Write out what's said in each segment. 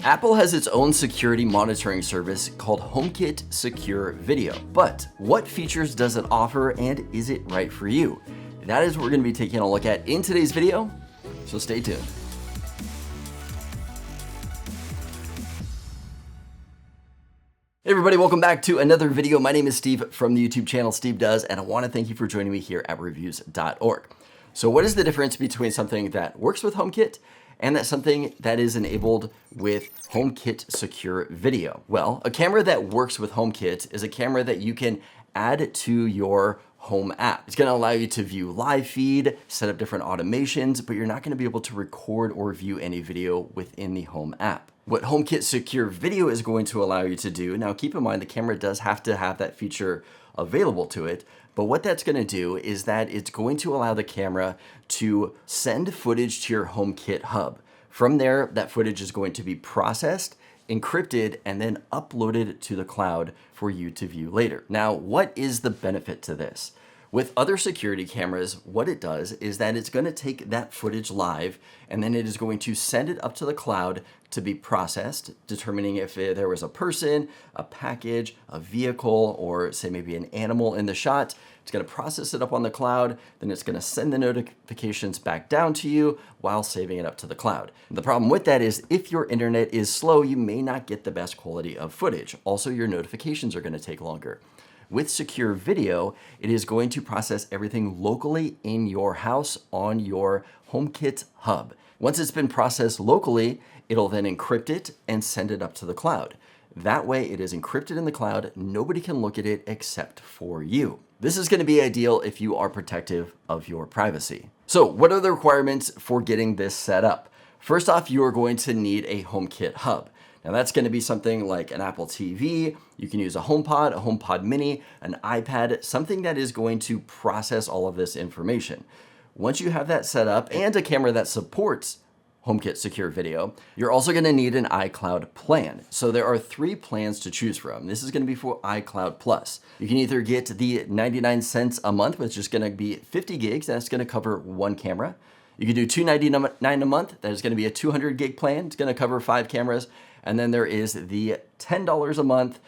Apple has its own security monitoring service called HomeKit Secure Video. But what features does it offer, and is it right for you? That is what we're going to be taking a look at in today's video, so stay tuned. Hey everybody, welcome back to another video. My name is Steve from the YouTube channel Steve Does, and I want to thank you for joining me here at reviews.org. So what is the difference between something that works with HomeKit and that's something that is enabled with HomeKit Secure Video? Well, a camera that works with HomeKit is a camera that you can add to your home app. It's going to allow you to view live feed, set up different automations, but you're not going to be able to record or view any video within the home app. What HomeKit Secure Video is going to allow you to do, now keep in mind the camera does have to have that feature available to it, but what that's going to do is that it's going to allow the camera to send footage to your HomeKit hub. From there, that footage is going to be processed, encrypted, and then uploaded to the cloud for you to view later. Now, what is the benefit to this? With other security cameras, what it does is that it's going to take that footage live and then it is going to send it up to the cloud to be processed, determining if there was a person, a package, a vehicle, or say maybe an animal in the shot. It's going to process it up on the cloud, then it's going to send the notifications back down to you while saving it up to the cloud. The problem with that is if your internet is slow, you may not get the best quality of footage. Also, your notifications are going to take longer. With Secure Video, it is going to process everything locally in your house on your HomeKit hub. Once it's been processed locally, it'll then encrypt it and send it up to the cloud. That way it is encrypted in the cloud. Nobody can look at it except for you. This is going to be ideal if you are protective of your privacy. So what are the requirements for getting this set up? First off, you are going to need a HomeKit hub. Now that's going to be something like an Apple TV, you can use a HomePod mini, an iPad, something that is going to process all of this information. Once you have that set up and a camera that supports HomeKit Secure Video, you're also going to need an iCloud plan. So there are 3 plans to choose from. This is going to be for iCloud Plus. You can either get the 99 cents a month, which is going to be 50 gigs, that's going to cover 1 camera. You can do $2.99 a month, that is going to be a 200 gig plan, it's going to cover 5 cameras. And then there is the $10 a month,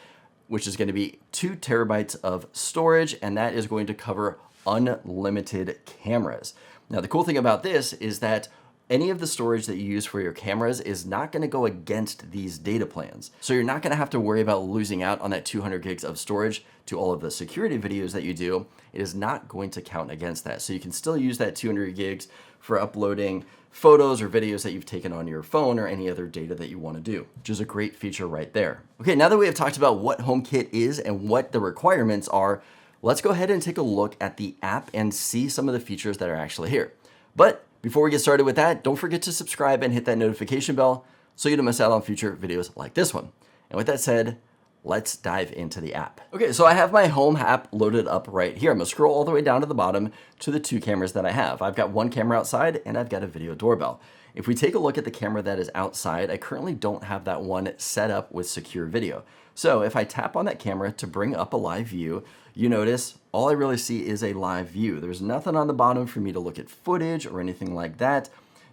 which is going to be 2 terabytes of storage, and that is going to cover unlimited cameras. Now, the cool thing about this is that any of the storage that you use for your cameras is not going to go against these data plans. So you're not going to have to worry about losing out on that 200 gigs of storage to all of the security videos that you do. It is not going to count against that. So you can still use that 200 gigs for uploading photos or videos that you've taken on your phone or any other data that you want to do, which is a great feature right there. Okay, now that we have talked about what HomeKit is and what the requirements are, let's go ahead and take a look at the app and see some of the features that are actually here. But before we get started with that, don't forget to subscribe and hit that notification bell so you don't miss out on future videos like this one. And with that said, let's dive into the app. Okay, so I have my home app loaded up right here. I'm gonna scroll all the way down to the bottom to the 2 cameras that I have. I've got 1 camera outside and I've got a video doorbell. If we take a look at the camera that is outside, I currently don't have that one set up with Secure Video. So if I tap on that camera to bring up a live view, you notice all I really see is a live view. There's nothing on the bottom for me to look at footage or anything like that.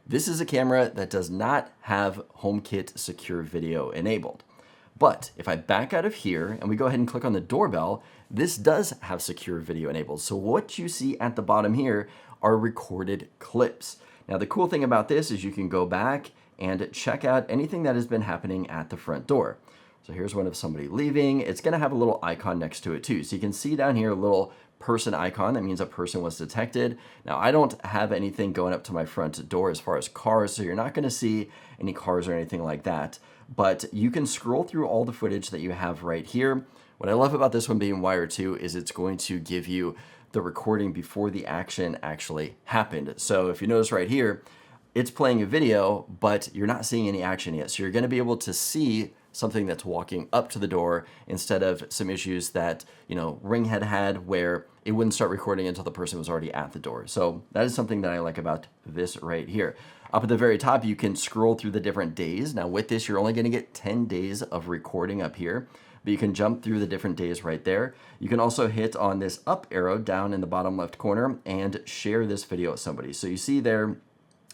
This is a camera that does not have HomeKit Secure Video enabled. But if I back out of here and we go ahead and click on the doorbell, this does have Secure Video enabled. So what you see at the bottom here are recorded clips. Now the cool thing about this is you can go back and check out anything that has been happening at the front door. So here's one of somebody leaving. It's going to have a little icon next to it too. So you can see down here a little person icon. That means a person was detected. Now I don't have anything going up to my front door as far as cars, so you're not going to see any cars or anything like that. But you can scroll through all the footage that you have right here. What I love about this one being wired too is it's going to give you the recording before the action actually happened. So if you notice right here, it's playing a video, but you're not seeing any action yet. So you're going to be able to see something that's walking up to the door instead of some issues that, Ring had where it wouldn't start recording until the person was already at the door. So that is something that I like about this right here. Up at the very top, you can scroll through the different days. Now with this, you're only going to get 10 days of recording up here, but you can jump through the different days right there. You can also hit on this up arrow down in the bottom left corner and share this video with somebody. So you see there,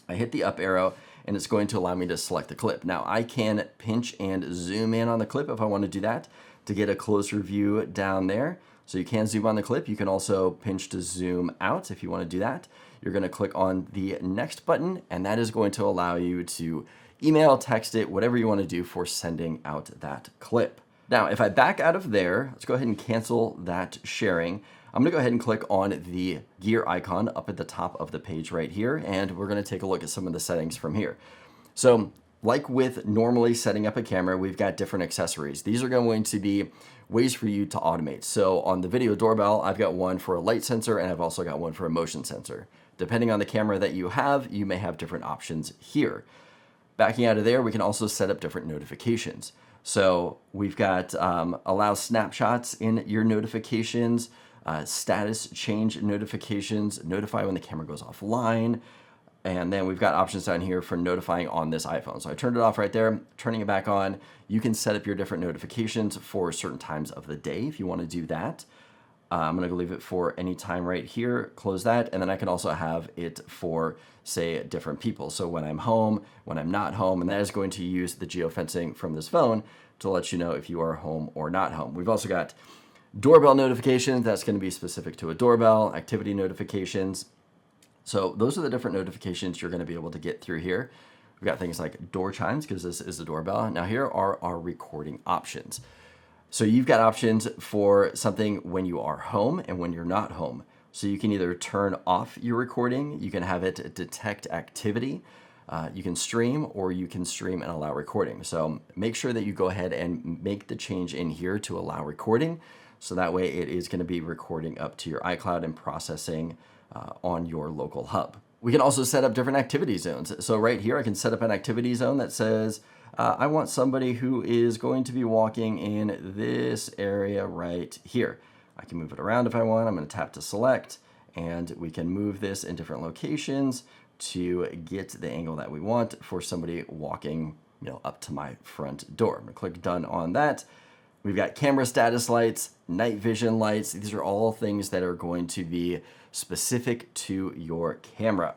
I hit the up arrow and it's going to allow me to select the clip. Now I can pinch and zoom in on the clip if I want to do that to get a closer view down there. So you can zoom on the clip. You can also pinch to zoom out if you want to do that. You're going to click on the next button, and that is going to allow you to email, text it, whatever you want to do for sending out that clip. Now, if I back out of there, let's go ahead and cancel that sharing. I'm going to go ahead and click on the gear icon up at the top of the page right here, and we're going to take a look at some of the settings from here. So like with normally setting up a camera, we've got different accessories. These are going to be ways for you to automate. So on the video doorbell, I've got one for a light sensor, and I've also got one for a motion sensor. Depending on the camera that you have, you may have different options here. Backing out of there, we can also set up different notifications. So we've got allow snapshots in your notifications, status change notifications, notify when the camera goes offline, and then we've got options down here for notifying on this iPhone. So I turned it off right there, turning it back on. You can set up your different notifications for certain times of the day if you want to do that. I'm going to leave it for any time right here, close that, and then I can also have it for, say, different people. So when I'm home, when I'm not home, and that is going to use the geofencing from this phone to let you know if you are home or not home. We've also got doorbell notifications. That's going to be specific to a doorbell, activity notifications. So those are the different notifications you're going to be able to get through here. We've got things like door chimes because this is a doorbell. Now here are our recording options. So you've got options for something when you are home and when you're not home. So you can either turn off your recording, you can have it detect activity, you can stream, or you can stream and allow recording. So make sure that you go ahead and make the change in here to allow recording. So that way it is going to be recording up to your iCloud and processing on your local hub. We can also set up different activity zones. So right here, I can set up an activity zone that says, I want somebody who is going to be walking in this area right here. I can move it around if I want. I'm going to tap to select, and we can move this in different locations to get the angle that we want for somebody walking, up to my front door. I'm going to click done on that. We've got camera status lights, night vision lights. These are all things that are going to be specific to your camera.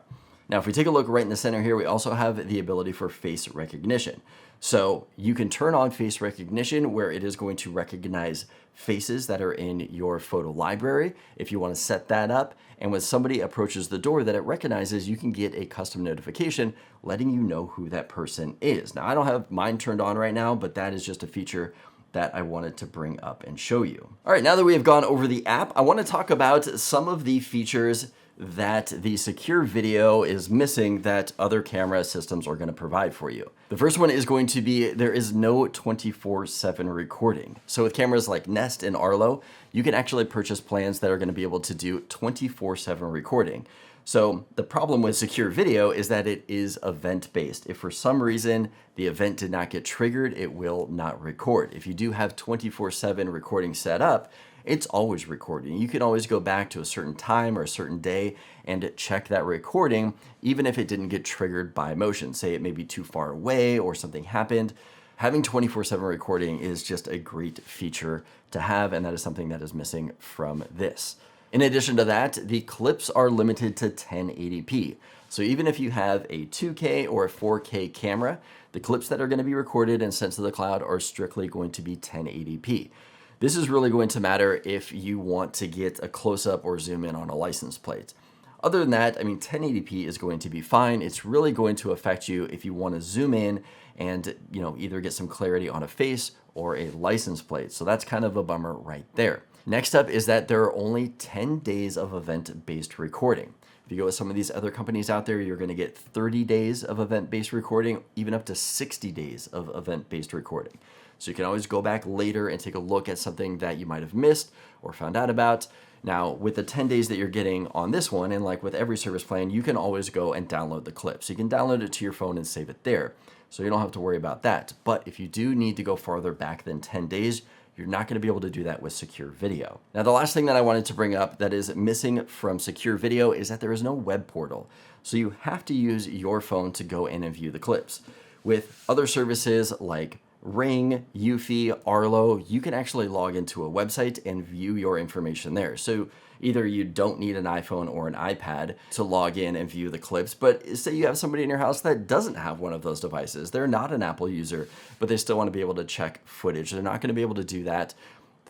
Now, if we take a look right in the center here, we also have the ability for face recognition. So you can turn on face recognition where it is going to recognize faces that are in your photo library if you want to set that up. And when somebody approaches the door that it recognizes, you can get a custom notification letting you know who that person is. Now, I don't have mine turned on right now, but that is just a feature that I wanted to bring up and show you. All right, now that we have gone over the app, I want to talk about some of the features that the secure video is missing that other camera systems are going to provide for you. The first one is going to be there is no 24/7 recording. So with cameras like Nest and Arlo, you can actually purchase plans that are going to be able to do 24/7 recording. So the problem with secure video is that it is event-based. If for some reason the event did not get triggered, it will not record. If you do have 24/7 recording set up, it's always recording. You can always go back to a certain time or a certain day and check that recording, even if it didn't get triggered by motion. Say it may be too far away or something happened. Having 24/7 recording is just a great feature to have, and that is something that is missing from this. In addition to that, the clips are limited to 1080p. So even if you have a 2K or a 4K camera, the clips that are going to be recorded and sent to the cloud are strictly going to be 1080p. This is really going to matter if you want to get a close-up or zoom in on a license plate. Other than that, 1080p is going to be fine. It's really going to affect you if you want to zoom in and, either get some clarity on a face or a license plate. So that's kind of a bummer right there. Next up is that there are only 10 days of event-based recording. If you go with some of these other companies out there, you're going to get 30 days of event-based recording, even up to 60 days of event-based recording. So you can always go back later and take a look at something that you might have missed or found out about. Now, with the 10 days that you're getting on this one, and like with every service plan, you can always go and download the clip. So you can download it to your phone and save it there. So you don't have to worry about that. But if you do need to go farther back than 10 days, you're not going to be able to do that with secure video. Now, the last thing that I wanted to bring up that is missing from secure video is that there is no web portal. So you have to use your phone to go in and view the clips. With other services like Ring, Eufy, Arlo, you can actually log into a website and view your information there. So either you don't need an iPhone or an iPad to log in and view the clips, but say you have somebody in your house that doesn't have one of those devices. They're not an Apple user, but they still want to be able to check footage. They're not going to be able to do that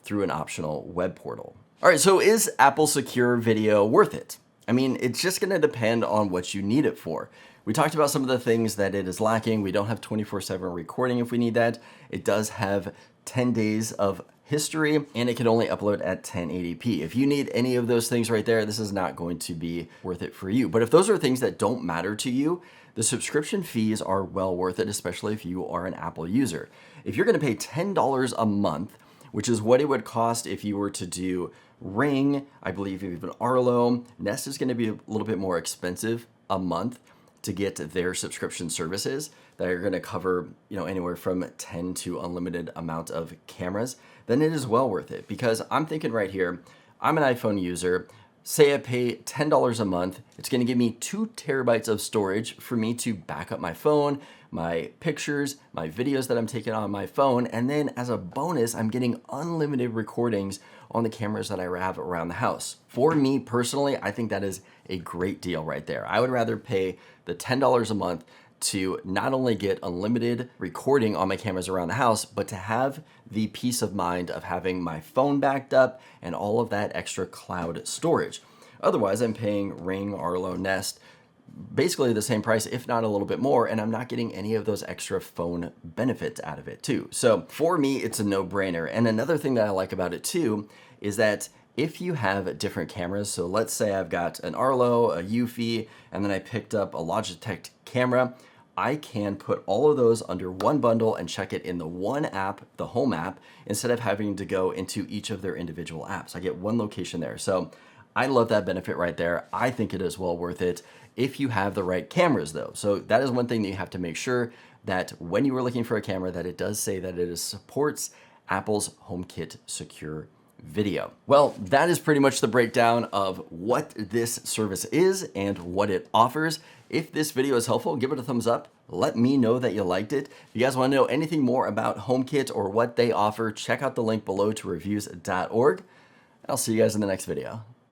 through an optional web portal. All right, so is Apple Secure Video worth it? I mean, it's just going to depend on what you need it for. We talked about some of the things that it is lacking. We don't have 24/7 recording if we need that. It does have 10 days of history, and it can only upload at 1080p. If you need any of those things right there, this is not going to be worth it for you. But if those are things that don't matter to you, the subscription fees are well worth it, especially if you are an Apple user. If you're going to pay $10 a month, which is what it would cost if you were to do Ring, I believe even Arlo, Nest is going to be a little bit more expensive a month to get their subscription services that are going to cover, anywhere from 10 to unlimited amount of cameras, then it is well worth it. Because I'm thinking right here, I'm an iPhone user. Say I pay $10 a month, it's going to give me 2 terabytes of storage for me to back up my phone, my pictures, my videos that I'm taking on my phone, and then as a bonus, I'm getting unlimited recordings on the cameras that I have around the house. For me personally, I think that is a great deal right there. I would rather pay the $10 a month to not only get unlimited recording on my cameras around the house, but to have the peace of mind of having my phone backed up and all of that extra cloud storage. Otherwise, I'm paying Ring, Arlo, Nest, basically the same price, if not a little bit more, and I'm not getting any of those extra phone benefits out of it too. So for me, it's a no-brainer. And another thing that I like about it too is that if you have different cameras, so let's say I've got an Arlo, a Eufy, and then I picked up a Logitech camera, I can put all of those under one bundle and check it in the one app, the Home app, instead of having to go into each of their individual apps. I get one location there. So I love that benefit right there. I think it is well worth it if you have the right cameras though. So that is one thing that you have to make sure that when you are looking for a camera that it does say that it supports Apple's HomeKit Secure Video. Well, that is pretty much the breakdown of what this service is and what it offers. If this video is helpful, give it a thumbs up. Let me know that you liked it. If you guys want to know anything more about HomeKit or what they offer, check out the link below to reviews.org. I'll see you guys in the next video.